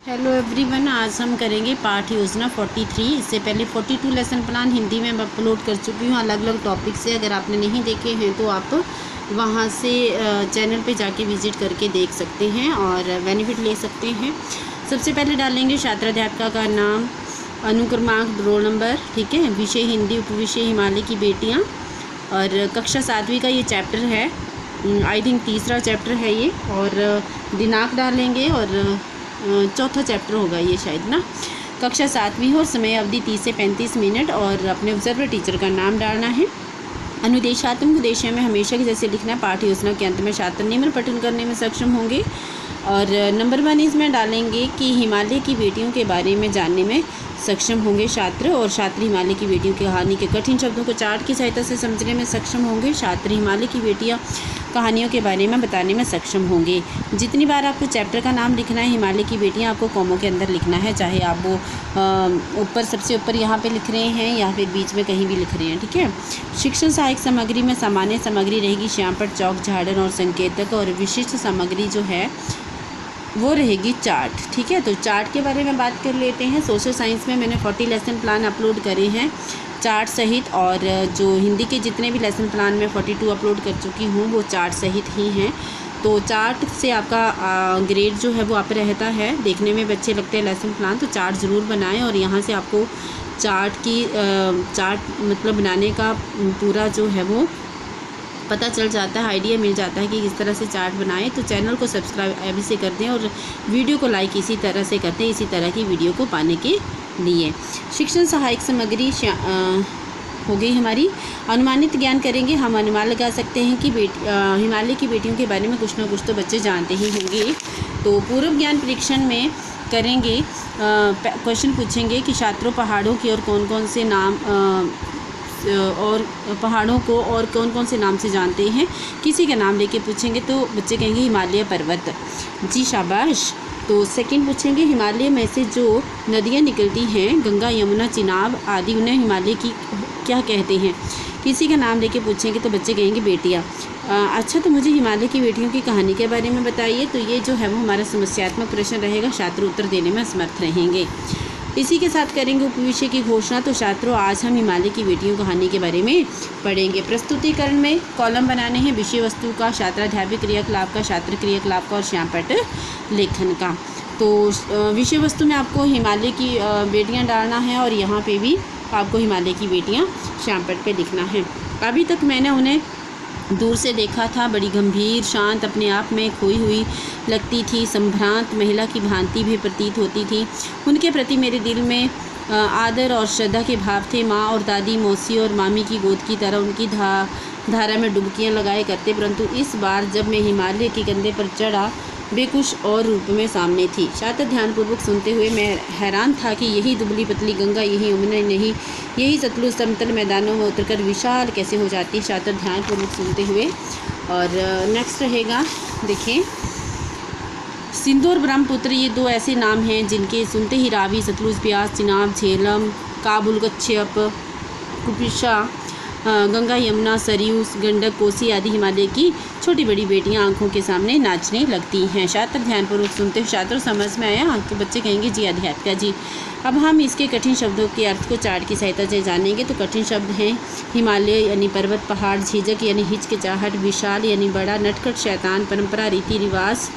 Hello everyone, आज हम करेंगे पाठ योजना 43। इससे पहले 42 लेसन प्लान हिंदी में अपलोड कर चुकी हूँ अलग अलग टॉपिक से। अगर आपने नहीं देखे हैं तो आप वहाँ से चैनल पे जाके विजिट करके देख सकते हैं और बेनिफिट ले सकते हैं। सबसे पहले डालेंगे छात्राध्यापिका का नाम, अनुक्रमांक, रोल नंबर, ठीक है, विषय हिंदी, उपविषय हिमालय की बेटियाँ, और कक्षा 7वीं का ये चैप्टर है, आई थिंक तीसरा चैप्टर है ये, और दिनांक डालेंगे और चौथा चैप्टर होगा ये शायद ना। कक्षा 7वीं और समय अवधि 30 से 35 मिनट, और अपने ऑब्जर्वर टीचर का नाम डालना है। अनुदेशात्मक उद्देश्य में हमेशा की जैसे लिखना है, पाठ्य योजना के अंत में छात्र निम्न पठन करने में सक्षम होंगे। और नंबर 1 इसमें डालेंगे कि हिमालय की बेटियों के बारे में जानने में सक्षम होंगे छात्र, और छात्र हिमालय की बेटियों की कहानी के कठिन शब्दों को चार्ट की सहायता से समझने में सक्षम होंगे। छात्र हिमालय की बेटियां कहानियों के बारे में बताने में सक्षम होंगे। जितनी बार आपको चैप्टर का नाम लिखना है हिमालय की बेटियां, आपको कॉमों के अंदर लिखना है, चाहे आप वो ऊपर सबसे ऊपर यहाँ पे लिख रहे हैं या फिर बीच में कहीं भी लिख रहे हैं, ठीक है। शिक्षण सहायक सामग्री में सामान्य सामग्री रहेगी श्यामपट्ट, चौक, झाड़न और संकेतक, और विशिष्ट सामग्री जो है वो रहेगी चार्ट, ठीक है। तो चार्ट के बारे में बात कर लेते हैं। सोशल साइंस में मैंने 40 लेसन प्लान अपलोड करे हैं चार्ट सहित, और जो हिंदी के जितने भी लेसन प्लान में 42 अपलोड कर चुकी हूँ वो चार्ट सहित ही हैं। तो चार्ट से आपका ग्रेड जो है वो आप रहता है, देखने में भी अच्छे लगते हैं लेसन प्लान, तो चार्ट ज़रूर बनाएं। और यहाँ से आपको चार्ट मतलब बनाने का पूरा जो है वो पता चल जाता है, आइडिया मिल जाता है कि किस तरह से चार्ट बनाएं। तो चैनल को सब्सक्राइब अभी से कर दें और वीडियो को लाइक इसी तरह से करते हैं, इसी तरह की वीडियो को पाने के लिए। शिक्षण सहायक सामग्री हो गई हमारी। अनुमानित ज्ञान करेंगे, हम अनुमान लगा सकते हैं कि हिमालय की बेटियों के बारे में कुछ ना कुछ तो बच्चे जानते ही होंगे। तो पूर्व ज्ञान परीक्षण में करेंगे, क्वेश्चन पूछेंगे कि छात्रों पहाड़ों की और कौन कौन से नाम और पहाड़ों को और कौन कौन से नाम से जानते हैं, किसी का नाम लेके पूछेंगे तो बच्चे कहेंगे हिमालय पर्वत, जी शाबाश। तो सेकंड पूछेंगे, हिमालय में से जो नदियाँ निकलती हैं, गंगा, यमुना, चिनाब आदि, उन्हें हिमालय की क्या कहते हैं, किसी का नाम लेके पूछेंगे तो बच्चे कहेंगे बेटियाँ। अच्छा, तो मुझे हिमालय की बेटियों की कहानी के बारे में बताइए। तो ये जो है वो हमारा समस्यात्मक प्रश्न रहेगा, छात्र उत्तर देने में असमर्थ रहेंगे। इसी के साथ करेंगे उपविषय की घोषणा। तो छात्रों, आज हम हिमालय की बेटियों कहानी के बारे में पढ़ेंगे। प्रस्तुतिकरण में कॉलम बनाने हैं, विषय वस्तु का, छात्राध्यापिक क्रियाकलाप का, छात्र क्रियाकलाप का, और श्यामपट्ट लेखन का। तो विषय वस्तु में आपको हिमालय की बेटियां डालना है, और यहाँ पे भी आपको हिमालय की बेटियां श्यामपट्ट पे लिखना है। अभी तक मैंने उन्हें दूर से देखा था, बड़ी गंभीर, शांत, अपने आप में खोई हुई लगती थी, संभ्रांत महिला की भांति भी प्रतीत होती थी। उनके प्रति मेरे दिल में आदर और श्रद्धा के भाव थे। माँ और दादी, मौसी और मामी की गोद की तरह उनकी धारा में डुबकियां लगाए करते, परंतु इस बार जब मैं हिमालय के कंधे पर चढ़ा, वे कुछ और रूप में सामने थी। छात्र ध्यानपूर्वक सुनते हुए मैं हैरान था कि यही दुबली पतली गंगा, यही यमुना, नहीं यही सतलुज समतल मैदानों में उतरकर विशाल कैसे हो जाती। छात्र ध्यानपूर्वक सुनते हुए। और नेक्स्ट रहेगा, देखिए, सिंधु और ब्रह्मपुत्र, ये दो ऐसे नाम हैं जिनके सुनते ही रावी, सतलुज, ब्यास, चिनाब, झेलम, काबुल, कच्छप, कुपिशा, गंगा, यमुना, सरयू, गंडक, कोसी आदि हिमालय की छोटी बड़ी बेटियां आंखों के सामने नाचने लगती हैं। छात्र ध्यानपूर्वक सुनते हुए, छात्रों समझ में आया? तो बच्चे कहेंगे जी अध्यापिका जी। अब हम इसके कठिन शब्दों के अर्थ को चार्ट की सहायता से जानेंगे। तो कठिन शब्द हैं हिमालय यानी पर्वत, पहाड़, झिझक यानी हिचकिचाहट, विशाल यानी बड़ा, नटखट, शैतान, परंपरा, रीति रिवाज,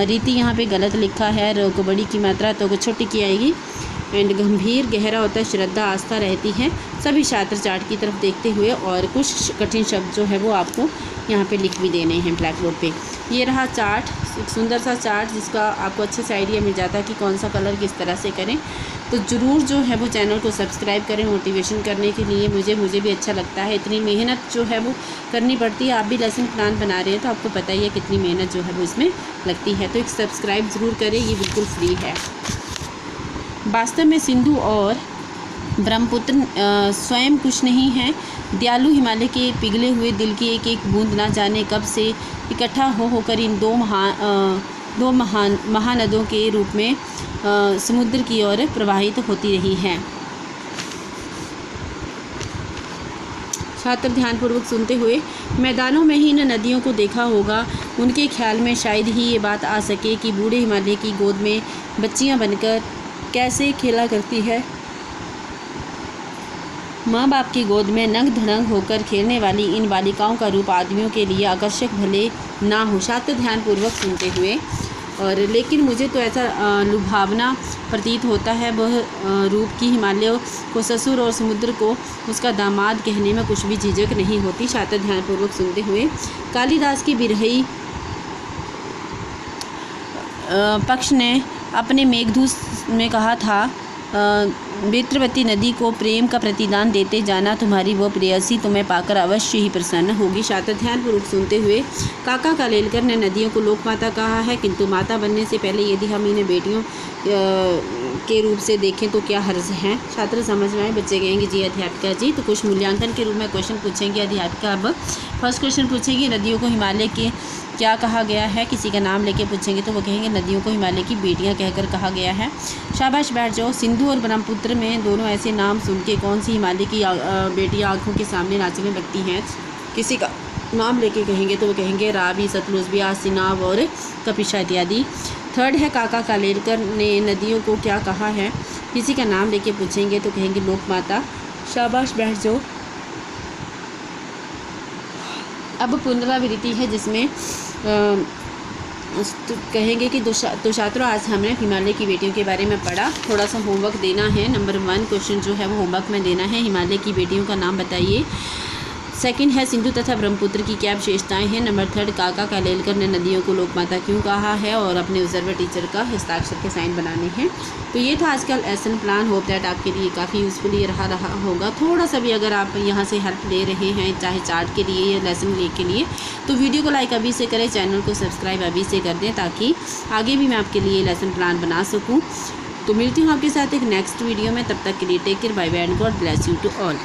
रीति यहाँ पे गलत लिखा है, र को बड़ी की मात्रा तो को छोटी की आएगी, एंड गंभीर, गहरा होता है, श्रद्धा, आस्था रहती है। सभी छात्र चार्ट की तरफ देखते हुए, और कुछ कठिन शब्द जो है वो आपको यहाँ पे लिख भी देने हैं ब्लैक बोर्ड पे। ये रहा चार्ट, एक सुंदर सा चार्ट जिसका आपको अच्छे से आइडिया मिल जाता है कि कौन सा कलर किस तरह से करें। तो ज़रूर जो है वो चैनल को सब्सक्राइब करें मोटिवेशन करने के लिए। मुझे भी अच्छा लगता है, इतनी मेहनत जो है वो करनी पड़ती है। आप भी लेसन प्लान बना रहे हैं तो आपको पता ही है कितनी मेहनत जो है वो इसमें लगती है। तो एक सब्सक्राइब ज़रूर करें, ये बिल्कुल फ्री है। वास्तव में सिंधु और ब्रह्मपुत्र स्वयं कुछ नहीं है। दयालु हिमालय के पिघले हुए दिल की एक एक बूंद ना जाने कब से इकट्ठा होकर इन दो महानदों के रूप में समुद्र की ओर प्रवाहित होती रही है। छात्र ध्यानपूर्वक सुनते हुए। मैदानों में ही इन नदियों को देखा होगा। उनके ख्याल में शायद ही ये बात आ सके कि बूढ़े हिमालय की गोद में बच्चियां बनकर कैसे खेला करती है। माँ बाप की गोद में नंग धड़ंग होकर खेलने वाली इन बालिकाओं का रूप आदमियों के लिए आकर्षक भले ना हो। छात्र ध्यानपूर्वक सुनते हुए। और लेकिन मुझे तो ऐसा लुभावना प्रतीत होता है वह रूप की हिमालय को ससुर और समुद्र को उसका दामाद कहने में कुछ भी झिझक नहीं होती। छात्र ध्यानपूर्वक सुनते हुए। कालिदास की बिरही पक्ष ने अपने मेघदूत में कहा था, वेत्रवती नदी को प्रेम का प्रतिदान देते जाना, तुम्हारी वो प्रेयसी तुम्हें पाकर अवश्य ही प्रसन्न होगी। छात्र ध्यानपूर्वक सुनते हुए। काका कालेलकर ने नदियों को लोकमाता कहा है, किंतु माता बनने से पहले यदि हम इन्हें बेटियों के रूप से देखें तो क्या हर्ज है। छात्र समझ में आए? बच्चे कहेंगे जी अध्यापिका जी। तो कुछ मूल्यांकन के रूप में क्वेश्चन पूछेंगे अध्यापिका। अब फर्स्ट क्वेश्चन पूछेंगे, नदियों को हिमालय के क्या कहा गया है। किसी का नाम लेके पूछेंगे तो वो कहेंगे नदियों को हिमालय की बेटियां कहकर कहा गया है। शाबाश बैठ जाओ। सिंधु और ब्रह्मपुत्र में दोनों ऐसे नाम सुन के कौन सी हिमालय की बेटियां आंखों के सामने नाचने लगती हैं। किसी का नाम लेके कहेंगे तो वो कहेंगे रावी, सतलुज, ब्यास, चिनाब और कपिशा इत्यादि। थर्ड है, काका कालेलकर ने नदियों को क्या कहा है। किसी का नाम लेके पूछेंगे तो कहेंगे लोकमाता। शाबाश बैठ जाओ। अब पुनरावृत्ति है जिसमें कहेंगे कि तो छात्रों आज हमने हिमालय की बेटियों के बारे में पढ़ा। थोड़ा सा होमवर्क देना है। नंबर 1 क्वेश्चन जो है वो होमवर्क में देना है। हिमालय की बेटियों का नाम बताइए। सेकंड है, सिंधु तथा ब्रह्मपुत्र की क्या विशेषताएं हैं। नंबर 3, काका कालेलकर ने नदियों को लोकमाता क्यों कहा है और अपने ऑब्जर्वर टीचर का हस्ताक्षर के साइन बनाने हैं। तो ये था आज का लेसन प्लान। होप दैट आपके लिए काफ़ी यूज़फुल ये रहा होगा। थोड़ा सा भी अगर आप यहाँ से हेल्प ले रहे हैं, चाहे चार्ट के लिए या लेसन के लिए, तो वीडियो को लाइक अभी से करें, चैनल को सब्सक्राइब अभी से कर दें ताकि आगे भी मैं आपके लिए लेसन प्लान बना सकूँ। तो मिलती हूँ आपके साथ एक नेक्स्ट वीडियो में। तब तक के लिए take care, bye bye and God bless you to all.